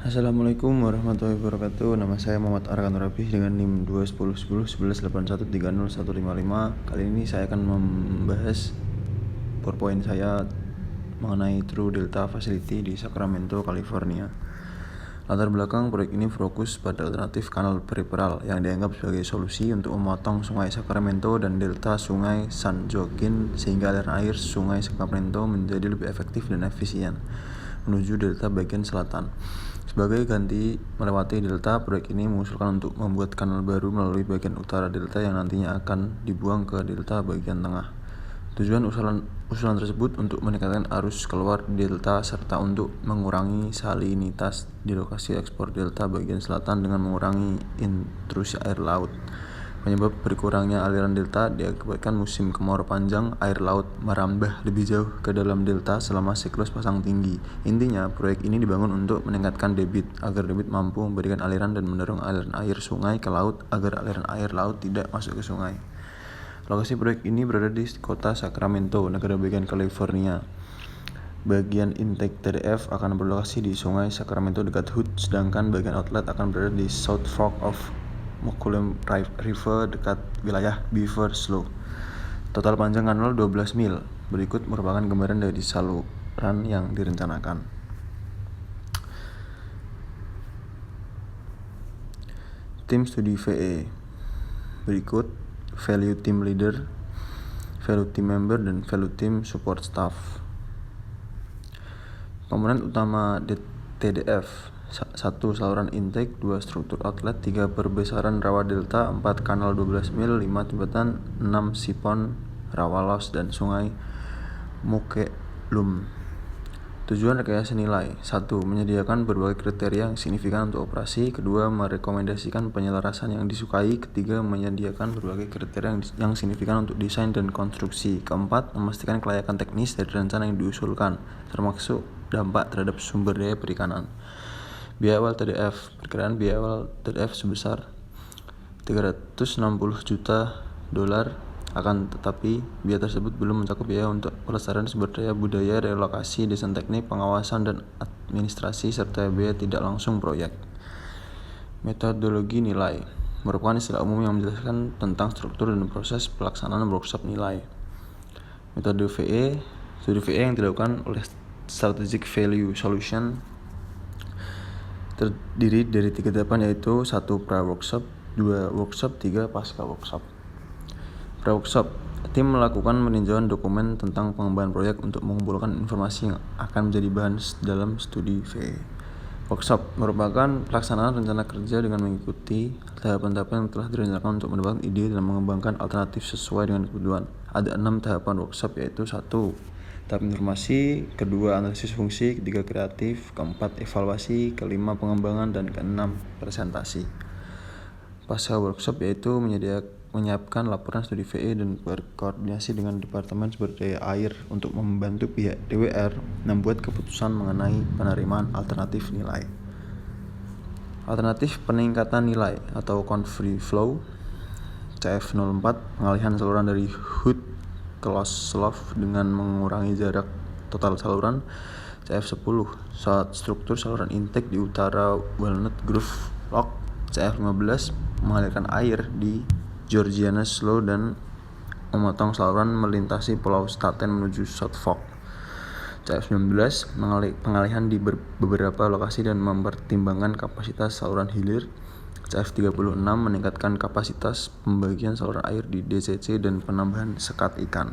Assalamualaikum warahmatullahi wabarakatuh. Nama saya Muhammad Arkan Rabi dengan NIM 2101011813015. Kali ini saya akan membahas PowerPoint saya mengenai True Delta Facility di Sacramento, California. Latar belakang proyek ini fokus pada alternatif kanal peripheral yang dianggap sebagai solusi untuk memotong sungai Sacramento dan delta sungai San Joaquin sehingga aliran air sungai Sacramento menjadi lebih efektif dan efisien menuju delta bagian selatan. Sebagai ganti melewati delta, proyek ini mengusulkan untuk membuat kanal baru melalui bagian utara delta yang nantinya akan dibuang ke delta bagian tengah. Tujuan usulan tersebut untuk meningkatkan arus keluar delta serta untuk mengurangi salinitas di lokasi ekspor delta bagian selatan dengan mengurangi intrusi air laut. Penyebab berkurangnya aliran delta diakibatkan musim kemarau panjang, air laut merambah lebih jauh ke dalam delta selama siklus pasang tinggi. Intinya, proyek ini dibangun untuk meningkatkan debit, agar debit mampu memberikan aliran dan mendorong aliran air sungai ke laut agar aliran air laut tidak masuk ke sungai. Lokasi proyek ini berada di kota Sacramento, negara bagian California. Bagian intake TDF akan berlokasi di sungai Sacramento dekat Hood, sedangkan bagian outlet akan berada di South Fork of Mokulem River dekat wilayah Beaver Slough. Total panjang kanal 12 mil. Berikut merupakan gambaran dari saluran yang direncanakan. Tim studi VE. Berikut value team leader, value team member, dan value team support staff. Komponen utama TDF: 1. Saluran intake, 2. Struktur outlet, 3. Perbesaran rawa delta, 4. Kanal 12 mil, 5. Jembatan, 6. Sipon, rawa los, dan sungai Mokelumne. Tujuan rekayasa nilai: 1. Menyediakan berbagai kriteria yang signifikan untuk operasi, 2. Merekomendasikan penyelarasan yang disukai, 3. Menyediakan berbagai kriteria yang signifikan untuk desain dan konstruksi, 4. Memastikan kelayakan teknis dari rencana yang diusulkan, termasuk dampak terhadap sumber daya perikanan. Biaya awal TDF: perkiraan biaya awal TDF sebesar $360 juta, akan tetapi biaya tersebut belum mencakup biaya untuk pelestarian sumber daya budaya, relokasi, desain teknik, pengawasan, dan administrasi, serta biaya tidak langsung proyek. Metodologi nilai merupakan istilah umum yang menjelaskan tentang struktur dan proses pelaksanaan workshop nilai. Metode VE: studi VE yang dilakukan oleh Strategic Value Solution terdiri dari 3 tahapan, yaitu 1. Pra-workshop, 2. workshop, 3. pasca-workshop. Pra-workshop: tim melakukan peninjauan dokumen tentang pengembangan proyek untuk mengumpulkan informasi yang akan menjadi bahan dalam studi VE. Workshop merupakan pelaksanaan rencana kerja dengan mengikuti tahapan-tahapan yang telah direncanakan untuk mendapatkan ide dan mengembangkan alternatif sesuai dengan kebutuhan. Ada 6 tahapan workshop, yaitu 1. Tahap informasi, 2. analisis fungsi, 3. kreatif, 4. evaluasi, 5. pengembangan, dan 6. presentasi. Pasca workshop yaitu menyiapkan laporan studi VE dan berkoordinasi dengan Departemen Sumber Daya Air untuk membantu pihak DWR membuat keputusan mengenai penerimaan alternatif nilai. Alternatif peningkatan nilai atau Convery Flow. CF04: pengalihan saluran dari Hood ke Lost Slough dengan mengurangi jarak total saluran. CF10: struktur saluran intake di utara Walnut Grove Lock. CF15: mengalirkan air di Georgiana Slough dan memotong saluran melintasi Pulau Staten menuju South Fork. CF19: pengalihan di beberapa lokasi dan mempertimbangkan kapasitas saluran hilir. CF36: meningkatkan kapasitas pembagian saluran air di DCC dan penambahan sekat ikan.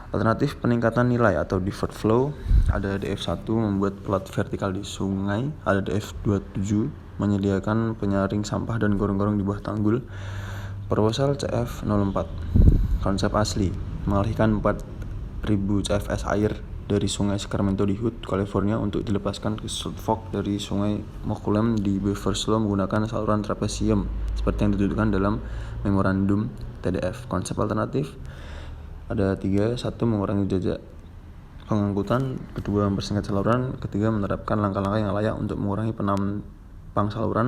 Alternatif peningkatan nilai atau deferred flow: ada DF1 membuat plat vertikal di sungai, ada DF27 menyediakan penyaring sampah dan gorong-gorong di bawah tanggul. Proposal CF04: konsep asli: mengalihkan 4.000 CFS air dari sungai Sacramento di Hood, California untuk dilepaskan ke South Fork dari sungai Mokelumne di Beaver Slough menggunakan saluran trapesium seperti yang ditentukan dalam memorandum TDF. Konsep alternatif ada 3. 1. mengurangi jajak pengangkutan, 2. mempersingkat saluran, 3. menerapkan langkah-langkah yang layak untuk mengurangi penampang saluran,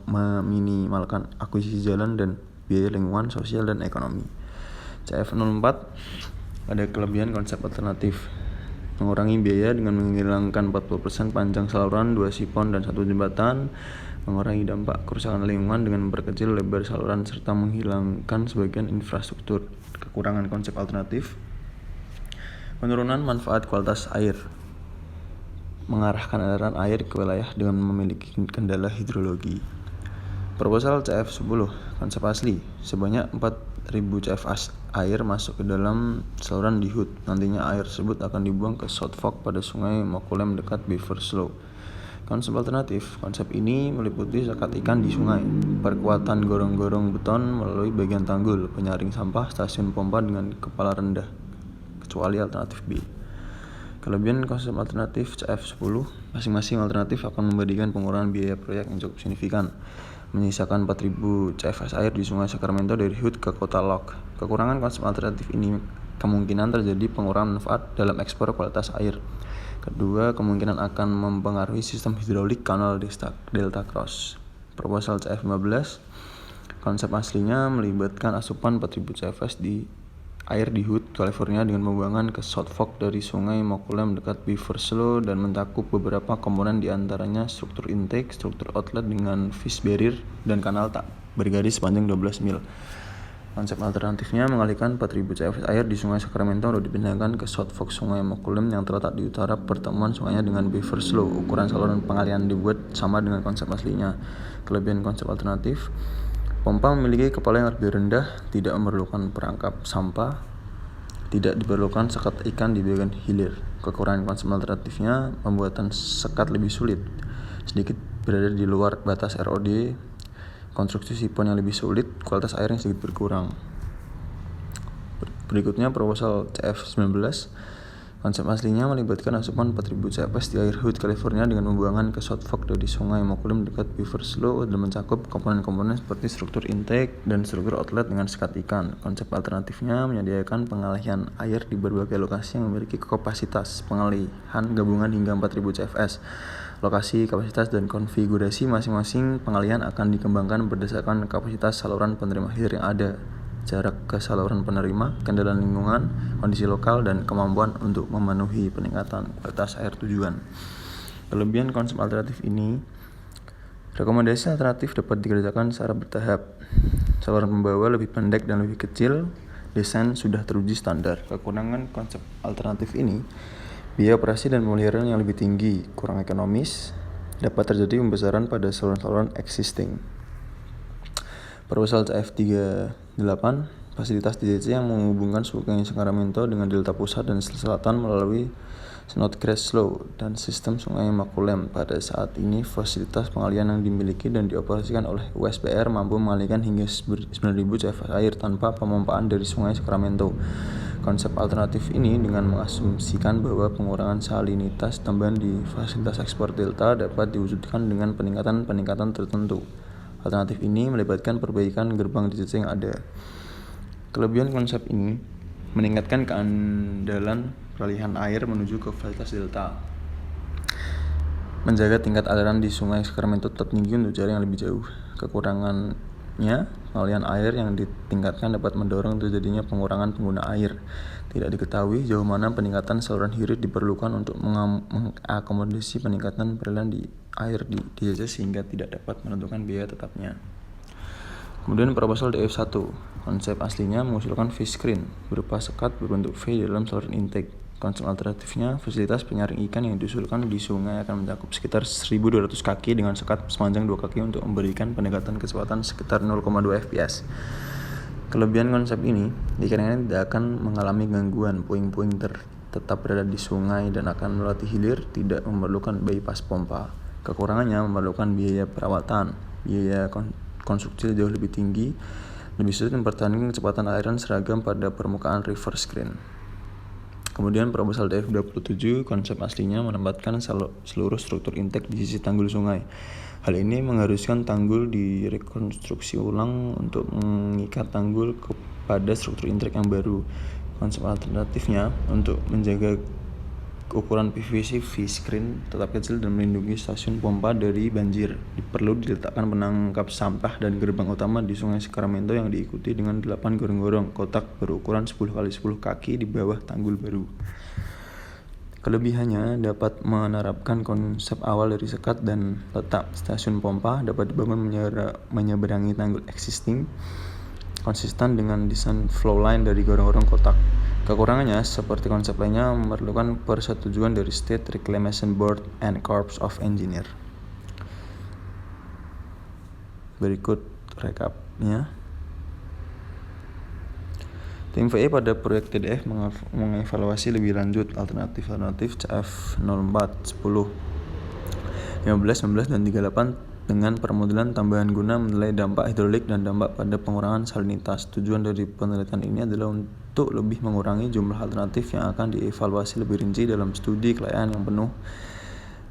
meminimalkan akuisisi jalan dan biaya lingkungan, sosial, dan ekonomi. CF04: ada kelebihan konsep alternatif. mengurangi biaya dengan menghilangkan 40% panjang saluran, 2 sifon, dan 1 jembatan, mengurangi dampak kerusakan lingkungan dengan memperkecil lebar saluran serta menghilangkan sebagian infrastruktur. Kekurangan konsep alternatif, penurunan manfaat kualitas air, mengarahkan aliran air ke wilayah dengan memiliki kendala hidrologi. Proposal CF10, konsep asli, sebanyak 4.000 CF air masuk ke dalam saluran di HUT. Nantinya air tersebut akan dibuang ke South Fork pada sungai Mokulem dekat Beaver Slough. Konsep alternatif, konsep ini meliputi sekat ikan di sungai, perkuatan gorong-gorong beton melalui bagian tanggul, penyaring sampah, stasiun pompa dengan kepala rendah, kecuali alternatif B. Kelebihan konsep alternatif CF10, masing-masing alternatif akan memberikan pengurangan biaya proyek yang cukup signifikan, menyisakan 4.000 CFS air di sungai Sacramento dari HUT ke kota Locke. Kekurangan konsep alternatif ini kemungkinan terjadi pengurangan manfaat dalam ekspor kualitas air. Kedua, kemungkinan akan mempengaruhi sistem hidrolik kanal Delta Cross. Proposal CF15, konsep aslinya melibatkan asupan 4.000 CFS di air di HUT, California dengan pembuangan ke South Fork dari sungai Mokulem dekat Beaver Slough dan mencakup beberapa komponen diantaranya struktur intake, struktur outlet dengan fish barrier, dan kanal tak bergaris sepanjang 12 mil. Konsep alternatifnya mengalihkan 4.000 CFS air di sungai Sacramento untuk dipindahkan ke South Fork sungai Mokulem yang terletak di utara pertemuan sungainya dengan Beaver Slough. Ukuran saluran pengalihan dibuat sama dengan konsep aslinya. Kelebihan konsep alternatif, pompa memiliki kepala yang lebih rendah, tidak memerlukan perangkap sampah, tidak diperlukan sekat ikan di bagian hilir. Kekurangan konsep alternatifnya, pembuatan sekat lebih sulit, sedikit berada di luar batas ROD, konstruksi sifon yang lebih sulit, kualitas air yang sedikit berkurang. Berikutnya proposal CF19, konsep aslinya melibatkan asupan 4.000 CFS di air HUT, California dengan pembuangan ke South Fork dari sungai Mokulem dekat Beaver Slough dan mencakup komponen-komponen seperti struktur intake dan struktur outlet dengan sekat ikan. Konsep alternatifnya menyediakan pengalihan air di berbagai lokasi yang memiliki kapasitas pengalihan gabungan hingga 4.000 CFS. Lokasi, kapasitas, dan konfigurasi masing-masing pengalihan akan dikembangkan berdasarkan kapasitas saluran penerima hilir yang ada, jarak ke saluran penerima, kendala lingkungan, kondisi lokal, dan kemampuan untuk memenuhi peningkatan kualitas air tujuan. Kelebihan konsep alternatif ini, rekomendasi alternatif dapat dikerjakan secara bertahap. Saluran pembawa lebih pendek dan lebih kecil, desain sudah teruji standar. Kekurangan konsep alternatif ini, biaya operasi dan pemeliharaan yang lebih tinggi, kurang ekonomis, dapat terjadi pembesaran pada saluran-saluran existing. Proposal CF38, fasilitas DCC yang menghubungkan sungai Sacramento dengan delta pusat dan selatan melalui Snodgrass Slough dan sistem sungai Mokulem. Pada saat ini, fasilitas pengalihan yang dimiliki dan dioperasikan oleh USBR mampu mengalihkan hingga 9.000 CFS air tanpa pemompaan dari sungai Sacramento. Konsep alternatif ini dengan mengasumsikan bahwa pengurangan salinitas tambahan di fasilitas ekspor delta dapat diwujudkan dengan peningkatan tertentu. Alternatif ini melibatkan perbaikan gerbang DCC yang ada. Kelebihan konsep ini meningkatkan keandalan peralihan air menuju ke fasilitas delta, menjaga tingkat aliran di sungai Sacramento tetap tinggi untuk jarak yang lebih jauh. Kekurangannya, pengalihan air yang ditingkatkan dapat mendorong terjadinya pengurangan pengguna air. Tidak diketahui jauh mana peningkatan saluran hilir diperlukan untuk mengakomodasi peningkatan peralihan di air di DCC sehingga tidak dapat menentukan biaya tetapnya. Kemudian proposal DF1, konsep aslinya mengusulkan fish screen berupa sekat berbentuk V dalam saluran intake. Konsep alternatifnya, fasilitas penyaring ikan yang diusulkan di sungai akan mencakup sekitar 1.200 kaki dengan sekat sepanjang 2 kaki untuk memberikan pendekatan kecepatan sekitar 0,2 fps. Kelebihan konsep ini, dikarenakan tidak akan mengalami gangguan, puing-puing tetap berada di sungai dan akan melewati hilir, tidak memerlukan bypass pompa. Kekurangannya memerlukan biaya perawatan, biaya konstruksi jauh lebih tinggi, lebih sulit mempertahankan kecepatan aliran seragam pada permukaan river screen. Kemudian proposal DF27, konsep aslinya menempatkan seluruh struktur intake di sisi tanggul sungai. Hal ini mengharuskan tanggul direkonstruksi ulang untuk mengikat tanggul kepada struktur intake yang baru. Konsep alternatifnya untuk menjaga ukuran PVC V-screen tetap kecil dan melindungi stasiun pompa dari banjir. Perlu diletakkan penangkap sampah dan gerbang utama di sungai Sacramento yang diikuti dengan 8 gorong-gorong kotak berukuran 10x10 kaki di bawah tanggul baru. Kelebihannya dapat menerapkan konsep awal dari sekat dan letak stasiun pompa, dapat dibangun menyeberangi tanggul existing, konsisten dengan desain flow line dari gorong-gorong kotak. Kekurangannya, seperti konsep lainnya, memerlukan persetujuan dari State Reclamation Board and Corps of Engineer. Berikut rekapnya. Tim VE pada proyek TDF mengevaluasi lebih lanjut alternatif CF 04, 10, 15, 19, dan 38 dengan permodelan tambahan guna menilai dampak hidrolik dan dampak pada pengurangan salinitas. Tujuan dari penelitian ini adalah untuk lebih mengurangi jumlah alternatif yang akan dievaluasi lebih rinci dalam studi kelayakan yang penuh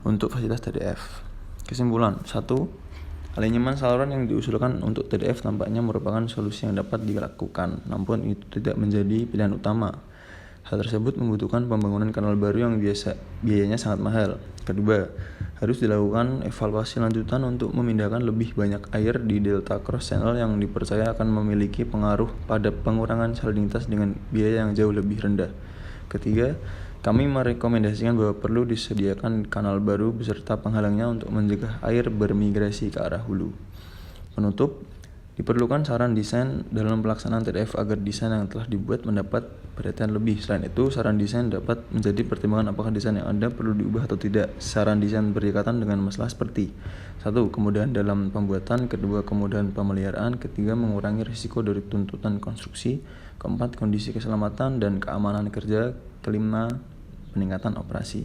untuk fasilitas TDF. Kesimpulan 1. Alinyeman saluran yang diusulkan untuk TDF tampaknya merupakan solusi yang dapat dilakukan, namun itu tidak menjadi pilihan utama. Hal tersebut membutuhkan pembangunan kanal baru yang biayanya sangat mahal. Kedua, harus dilakukan evaluasi lanjutan untuk memindahkan lebih banyak air di delta cross channel yang dipercaya akan memiliki pengaruh pada pengurangan salinitas dengan biaya yang jauh lebih rendah. Ketiga, kami merekomendasikan bahwa perlu disediakan kanal baru beserta penghalangnya untuk mencegah air bermigrasi ke arah hulu. Penutup, diperlukan saran desain dalam pelaksanaan TDF agar desain yang telah dibuat mendapat perhatian lebih. Selain itu, saran desain dapat menjadi pertimbangan apakah desain yang ada perlu diubah atau tidak. Saran desain berkaitan dengan masalah seperti 1. Kemudahan dalam pembuatan, kedua, kemudahan pemeliharaan, ketiga, mengurangi risiko dari tuntutan konstruksi, keempat, kondisi keselamatan dan keamanan kerja, kelima, peningkatan operasi.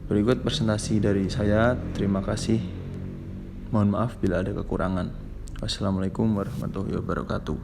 Berikut presentasi dari saya. Terima kasih. Mohon maaf bila ada kekurangan. Wassalamualaikum warahmatullahi wabarakatuh.